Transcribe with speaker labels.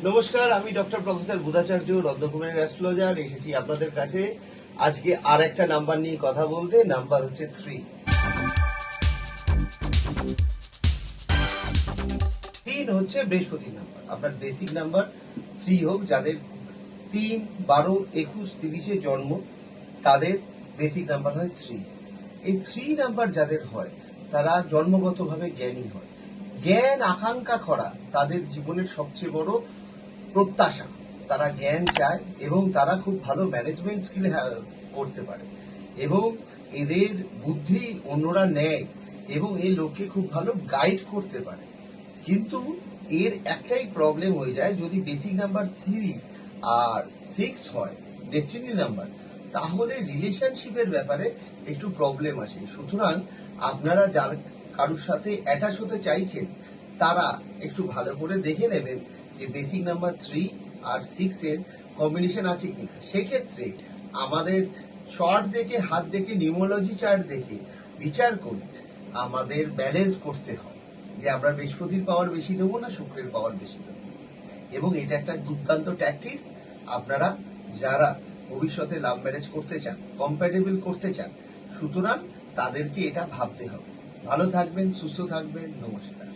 Speaker 1: নমস্কার, আমি doctor professor বুধাচার্য, রত্নকুমারের astrologer. এসেছি আপনাদের কাছে আজকে আর একটা নাম্বার নিয়ে কথা বলতে। নাম্বার হচ্ছে 3। 3 হচ্ছে বৃহস্পতি নাম্বার। আপনার বেসিক নাম্বার 3 হোক। যাদের 3, 12, 21, 30-এ জন্ম তাদের বেসিক নাম্বার হয় 3। এই 3 নাম্বার যাদের হয় তারা জন্মগতভাবে জ্ঞানী হয়। জ্ঞান আকাঙ্ক্ষা করা তাদের জীবনের সবচেয়ে বড় প্রত্যাশা। তারা জ্ঞান চায় এবং তারা খুব ভালো ম্যানেজমেন্ট স্কিল করতে পারে এবং এদের বুদ্ধি অন্যরা নেয় এবং এই লোককে খুব ভালো গাইড করতে পারে। কিন্তু এর একটাই প্রবলেম হয়ে যায়, যদি বেসিক নাম্বার 3 আর 6 হয় ডেস্টিনি নাম্বার, তাহলে রিলেশনশিপের ব্যাপারে একটু প্রবলেম আসে। সুতরাং আপনারা যার কারোর সাথে অ্যাটাচ হতে চাইছেন তারা একটু ভালো করে দেখে নেবেন যে বেসিক নাম্বার 3 আর 6 এর কম্বিনেশন আছে কিনা। সেক্ষেত্রে আমাদের চার্ট দেখে, হাত দেখে, নিউমোলজি চার্ট দেখে বিচার করে আমাদের ব্যালেন্স করতে হয় যে আমরা বৃহস্পতির পাওয়ার বেশি দেবো না শুক্রের পাওয়ার বেশি দেবো। এবং এটা একটা দুর্দান্ত ট্যাকটিক্স। আপনারা যারা ভবিষ্যতে লাভ ম্যারেজ করতে চান, কম্প্যাটেবল করতে চান, সুতরাং তাদেরকে এটা ভাবতে হবে। ভালো থাকবেন, সুস্থ থাকবেন। নমস্কার।